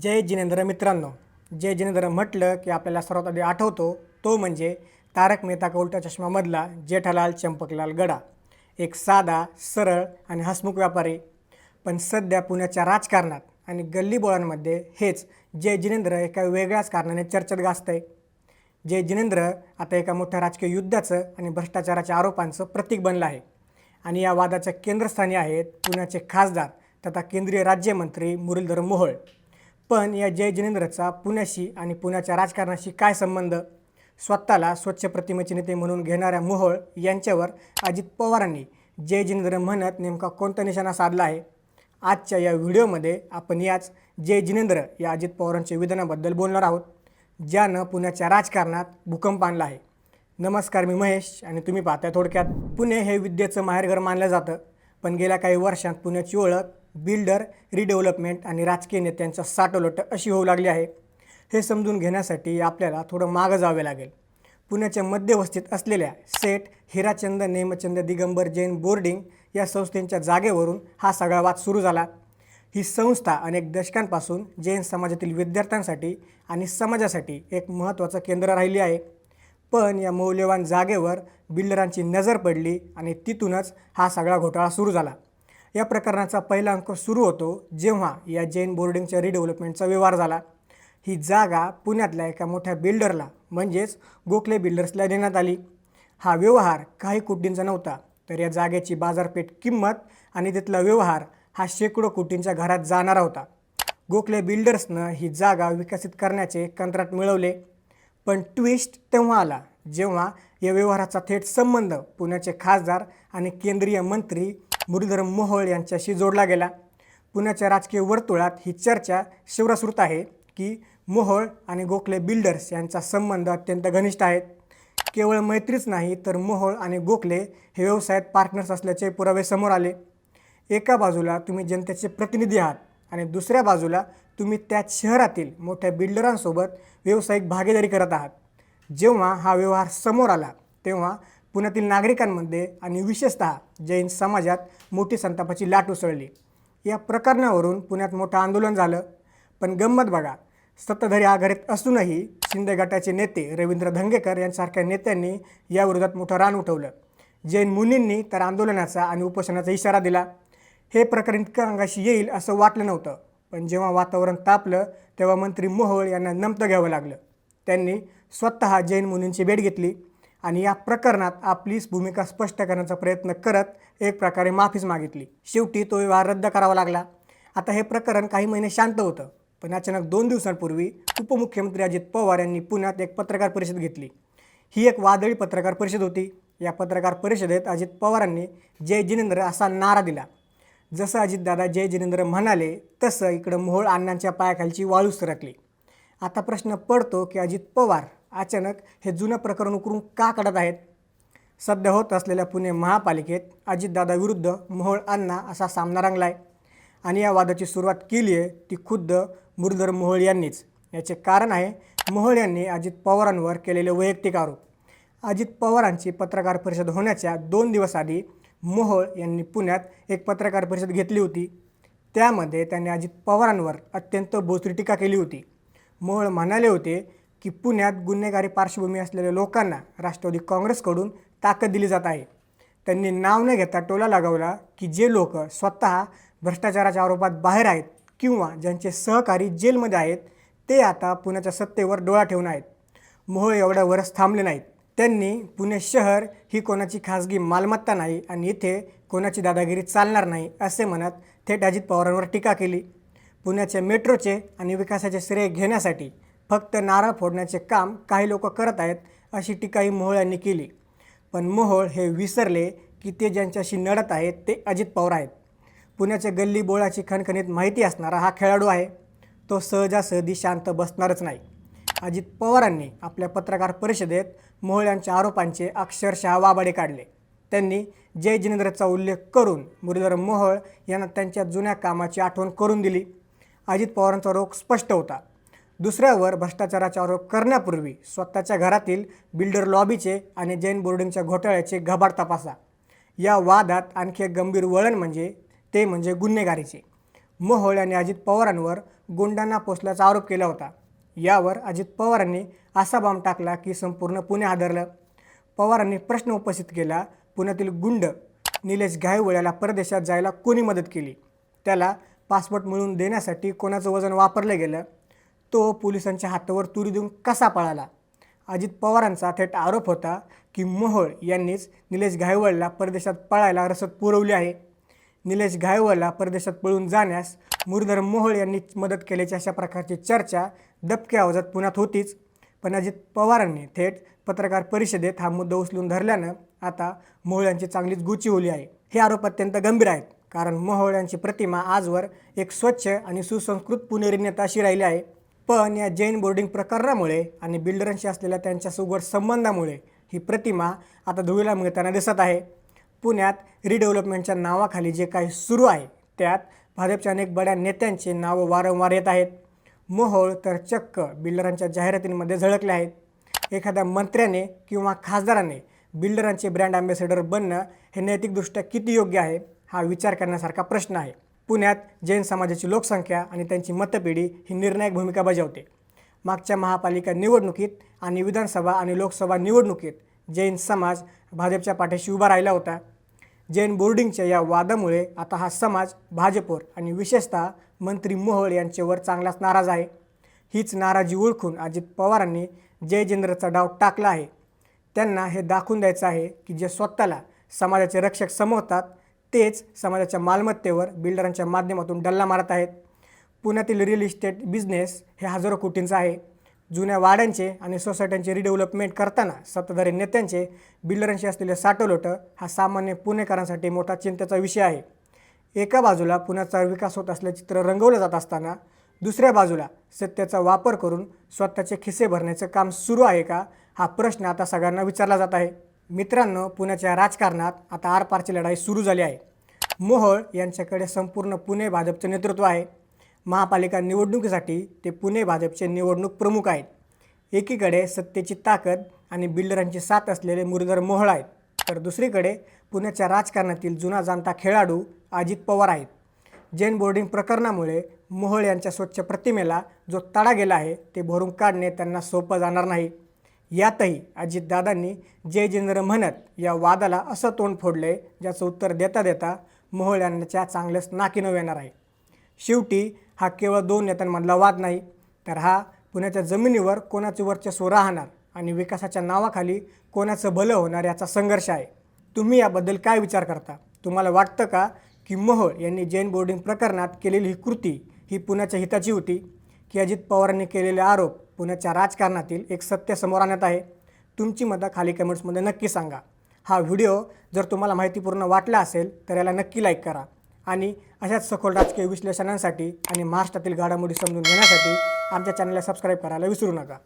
जय जिनेंद्र मित्रांनो, जय जिनेंद्र म्हटलं की आपल्याला सर्वात आधी आठवतो तो म्हणजे तारक मेहता का उलटा चष्मामधला जेठालाल चंपकलाल गडा. एक साधा, सरळ आणि हसमुख व्यापारी. पण सध्या पुण्याच्या राजकारणात आणि गल्लीबोळांमध्ये हेच जय जिनेंद्र एका वेगळ्याच कारणाने चर्चेत गाजतंय. जय जिनेंद्र आता एका मोठ्या राजकीय युद्धाचं आणि भ्रष्टाचाराच्या आरोपांचं प्रतीक बनलं आहे. आणि या वादाच्या केंद्रस्थानी आहेत पुण्याचे खासदार तथा केंद्रीय राज्यमंत्री मुरलीधर मोहोळ. पण या जय जिनेंद्रचा पुण्याशी आणि पुण्याच्या राजकारणाशी काय संबंध? स्वतःला स्वच्छ प्रतिमेचे नेते म्हणून घेणाऱ्या मोहोळ यांच्यावर अजित पवारांनी जय जिनेंद्र म्हणत नेमका कोणता निशाणा साधला आहे? आजच्या या व्हिडिओमध्ये आपण याच जय जिनेंद्र या अजित पवारांच्या विधानाबद्दल बोलणार आहोत, ज्यानं पुण्याच्या राजकारणात भूकंप आणला आहे. नमस्कार, मी महेश आणि तुम्ही पाहताय थोडक्यात. पुणे हे विद्येचं माहेरघर मानलं जातं, पण गेल्या काही वर्षांत पुण्याची ओळख बिल्डर, रिडेव्हलपमेंट आणि राजकीय नेत्यांच्या साठोलोट अशी होऊ लागली आहे. हे समजून घेण्यासाठी आपल्याला थोडं मागं जावे लागेल. पुण्याच्या मध्यवस्तीत असलेल्या सेठ हिराचंद नेमचंद दिगंबर जैन बोर्डिंग या संस्थेच्या जागेवरून हा सगळा वाद सुरू झाला. ही संस्था अनेक दशकांपासून जैन समाजातील विद्यार्थ्यांसाठी आणि समाजासाठी एक महत्त्वाचं केंद्र राहिली आहे. पण या मौल्यवान जागेवर बिल्डरांची नजर पडली आणि तिथूनच हा सगळा घोटाळा सुरू झाला. या प्रकरणाचा पहिला अंक सुरू होतो जेव्हा या जैन बोर्डिंगच्या रिडेव्हलपमेंटचा व्यवहार झाला. ही जागा पुण्यातल्या एका मोठ्या बिल्डरला म्हणजेच गोखले बिल्डर्सला देण्यात आली. हा व्यवहार काही कोटींचा नव्हता, तर या जागेची बाजारपेठ किंमत आणि तिथला व्यवहार हा शेकडो कोटींच्या घरात जाणारा होता. गोखले बिल्डर्सनं ही जागा विकसित करण्याचे कंत्राट मिळवले. पण ट्विस्ट तेव्हा आला जेव्हा या व्यवहाराचा थेट संबंध पुण्याचे खासदार आणि केंद्रीय मंत्री मुरलीधर मोहोळ यांच्याशी जोडला गेला. पुण्याच्या राजकीय वर्तुळात ही चर्चा शिवरसृत आहे की मोहोळ आणि गोखले बिल्डर्स यांचा संबंध अत्यंत घनिष्ठ आहेत. केवळ मैत्रीच नाही, तर मोहोळ आणि गोखले हे व्यवसायात पार्टनर्स असल्याचे पुरावे समोर आले. एका बाजूला तुम्ही जनतेचे प्रतिनिधी आहात आणि दुसऱ्या बाजूला तुम्ही त्याच शहरातील मोठ्या बिल्डरांसोबत व्यावसायिक भागीदारी करत आहात. जेव्हा हा व्यवहार समोर आला तेव्हा पुण्यातील नागरिकांमध्ये आणि विशेषतः जैन समाजात मोठी संतापाची लाट उसळली. या प्रकरणावरून पुण्यात मोठं आंदोलन झालं. पण गंमत बघा, सत्ताधारी आघाडीत असूनही शिंदे गटाचे नेते रवींद्र धंगेकर यांसारख्या नेत्यांनी याविरोधात मोठं रान उठवलं. जैन मुनींनी तर आंदोलनाचा आणि उपोषणाचा इशारा दिला. हे प्रकरण इतकं अंगाशी येईल असं वाटलं नव्हतं. पण जेव्हा वातावरण तापलं तेव्हा मंत्री मोहोळ यांना नमतं घ्यावं लागलं. त्यांनी स्वतः जैन मुनींची भेट घेतली आणि या प्रकरणात आपलीच भूमिका स्पष्ट करण्याचा प्रयत्न करत एक प्रकारे माफीच मागितली. शेवटी तो व्यवहार रद्द करावा लागला. आता हे प्रकरण काही महिने शांत होतं, पण अचानक 2 दिवसांपूर्वी उपमुख्यमंत्री अजित पवार यांनी पुण्यात एक पत्रकार परिषद घेतली. ही एक वादळी पत्रकार परिषद होती. या पत्रकार परिषदेत अजित पवारांनी जय जिनेंद्र असा नारा दिला. जसं अजितदादा जय जिनेंद्र म्हणाले तसं इकडं मोहोळ अण्णांच्या पायाखालची वाळू सरकली. आता प्रश्न पडतो की अजित पवार अचानक हे जुनं प्रकरण उकरून का काढत आहेत? सध्या होत असलेल्या पुणे महापालिकेत अजितदादा विरुद्ध मोहोळ अण्णा असा सामना रंगला आहे. आणि या वादाची सुरुवात केली आहे ती खुद्द मुरलीधर मोहोळ यांनीच. याचे कारण आहे मोहोळ यांनी अजित पवारांवर केलेले वैयक्तिक आरोप. अजित पवारांची पत्रकार परिषद होण्याच्या 2 दिवस आधी मोहोळ यांनी पुण्यात एक पत्रकार परिषद घेतली होती. त्यामध्ये त्यांनी अजित पवारांवर अत्यंत बोचरी टीका केली होती. मोहोळ म्हणाले होते की पुण्यात गुन्हेगारी पार्श्वभूमी असलेल्या लोकांना राष्ट्रवादी काँग्रेसकडून ताकद दिली जात आहे. त्यांनी नाव न घेता टोला लगावला की जे लोक स्वतः भ्रष्टाचाराच्या आरोपात बाहेर आहेत किंवा ज्यांचे सहकारी जेलमध्ये आहेत ते आता पुण्याच्या सत्तेवर डोळा ठेवून आहेत. मोहोळ एवढ्यावरच थांबले नाहीत. त्यांनी पुणे शहर ही कोणाची खाजगी मालमत्ता नाही आणि इथे कोणाची दादागिरी चालणार नाही असे म्हणत थेट अजित पवारांवर टीका केली. पुण्याच्या मेट्रोचे आणि विकासाचे श्रेय घेण्यासाठी फक्त नारळ फोडण्याचे काम काही लोक करत आहेत अशी टीकाही मोहोळ यांनी केली. पण मोहोळ हे विसरले की ते ज्यांच्याशी लढत आहेत ते अजित पवार आहेत. पुण्याच्या गल्ली बोळाची खणखणीत माहिती असणारा हा खेळाडू आहे. तो सहजासहजी शांत बसणारच नाही. अजित पवारांनी आपल्या पत्रकार परिषदेत मोहोळ यांच्या आरोपांचे अक्षरशः वाबाडे काढले. त्यांनी जय जिनेंद्रचा उल्लेख करून मुरलीधर मोहोळ यांना त्यांच्या जुन्या कामाची आठवण करून दिली. अजित पवारांचा रोख स्पष्ट होता. दुसऱ्यावर भ्रष्टाचाराचा आरोप करण्यापूर्वी स्वतःच्या घरातील बिल्डर लॉबीचे आणि जैन बोर्डिंगच्या घोटाळ्याचे घबाड तपासा. या वादात आणखी एक गंभीर वळण म्हणजे गुन्हेगारीचे. मोहोळ यांनी अजित पवारांवर गुंडांना पोसल्याचा आरोप केला होता। यावर अजित पवारांनी असा बॉम्ब टाकला की संपूर्ण पुणे हादरलं। पवारांनी प्रश्न उपस्थित केला, पुण्यातील गुंड निलेश घायवळ्याला परदेशात जायला कोणी मदत केली? त्याला पासपोर्ट मिळवून देण्यासाठी कोणाचं वजन वापरलं गेलं? तो पोलिसांच्या हातावर तुरी देऊन कसा पळाला? अजित पवारांचा थेट आरोप होता की मोहोळ यांनीच निलेश घायवळला परदेशात पळायला रसद पुरवली आहे। निलेश घायवळला परदेशात पळून जाण्यास मुरलीधर मोहोळ यांनी मदत केल्याची अशा प्रकारची चर्चा दबक्या आवाजात पुण्यात होतीच। पण अजित पवारांनी थेट पत्रकार परिषदेत हा मुद्दा उचलून धरल्यानं आता मोहोळ यांची चांगलीच गुची ओली आहे। हे आरोप अत्यंत गंभीर आहेत, कारण मोहोळ यांची प्रतिमा आजवर एक स्वच्छ आणि सुसंस्कृत पुणेरी नेता अशी राहिली आहे। पण या जैन बोर्डिंग प्रकरणामुळे आणि बिल्डरांशी असलेल्या त्यांच्या सुगड संबंधामुळे ही प्रतिमा आता धुळीला मिळताना दिसत आहे। पुण्यात रिडेव्हलपमेंटच्या नावाखाली जे काही सुरू आहे त्यात भाजपच्या अनेक बड्या नेत्यांचे नावं वारंवार येत आहेत। मोहोळ तर चक्क बिल्डरांच्या जाहिरातींमध्ये झळकले आहेत। एखाद्या मंत्र्याने किंवा खासदाराने बिल्डरांचे ब्रँड अँबॅसेडर बनणं हे नैतिकदृष्ट्या किती योग्य आहे, हा विचार करण्यासारखा प्रश्न आहे। पुण्यात जैन समाजाची लोकसंख्या आणि त्यांची मतपेढी ही निर्णायक भूमिका बजावते। मागच्या महापालिका निवडणुकीत आणि विधानसभा आणि लोकसभा निवडणुकीत जैन समाज भाजपच्या पाठीशी उभा राहिला होता। जैन बोर्डिंगच्या या वादामुळे आता हा समाज भाजपवर आणि विशेषतः मंत्री मोहोळ यांच्यावर चांगलाच नाराज आहे। हीच नाराजी ओळखून अजित पवारांनी जयचंद्रचा डाव टाकला आहे। त्यांना हे दाखवून द्यायचं आहे की जे स्वतःला समाजाचे रक्षक समजतात तेच समाजाच्या मालमत्तेवर बिल्डरांच्या माध्यमातून डल्ला मारत आहेत। पुण्यातील रिअल इस्टेट बिझनेस हे हजारो कोटींचा आहे। जुन्या वाड्यांचे आणि सोसायट्यांचे रिडेव्हलपमेंट करताना सत्ताधारी नेत्यांचे बिल्डरांशी असलेले साठवलोटं हा सामान्य पुणेकरांसाठी मोठा चिंतेचा विषय आहे। एका बाजूला पुण्याचा विकास होत असल्याचे चित्र रंगवलं जात असताना दुसऱ्या बाजूला सत्तेचा वापर करून स्वतःचे खिसे भरण्याचं काम सुरू आहे का, हा प्रश्न आता सगळ्यांना विचारला जात आहे। मित्रांनो, पुण्याच्या राजकारणात आता आरपारची लढाई सुरू झाली आहे। मोहोळ यांच्याकडे संपूर्ण पुणे भाजपचे नेतृत्व आहे। महापालिका निवडणुकीसाठी ते पुणे भाजपचे निवडणूक प्रमुख आहेत। एकीकडे सत्तेची ताकद आणि बिल्डरांची साथ असलेले मुरलीधर मोहोळ आहेत, तर दुसरीकडे पुण्याच्या राजकारणातील जुना जाणता खेळाडू अजित पवार आहेत। जैन बोर्डिंग प्रकरणामुळे मोहोळ यांच्या स्वच्छ प्रतिमेला जो तडा गेला आहे ते भरून काढणे त्यांना सोपं जाणार नाही। यातही अजितदादांनी जयचंद्र म्हणत या वादाला असं तोंड फोडले ज्याचं उत्तर देता देता मोहोळ यांच्या चांगलंच नाकीनऊ येणार आहे। शेवटी हा केवळ दोन नेत्यांमधला वाद नाही, तर हा पुण्याच्या जमिनीवर कोणाचे वर्चस्व राहणार आणि विकासाच्या नावाखाली कोणाचं भलं होणार याचा संघर्ष आहे। तुम्ही याबद्दल काय विचार करता? तुम्हाला वाटतं का की मोहोळ यांनी जैन बोर्डिंग प्रकरणात केलेली ही कृती ही पुण्याच्या हिताची होती, की अजित पवारांनी केलेले आरोप पुण्याच्या राजकारणातील एक सत्य समोर आणत आहे? तुमची मतं खाली कमेंट्समध्ये नक्की सांगा। हा व्हिडिओ जर तुम्हाला माहितीपूर्ण वाटला असेल तर याला नक्की लाईक करा आणि अशाच सखोल राजकीय विश्लेषणांसाठी आणि महाराष्ट्रातील घडामोडी समजून घेण्यासाठी आमच्या चॅनलला सबस्क्राईब करायला विसरू नका।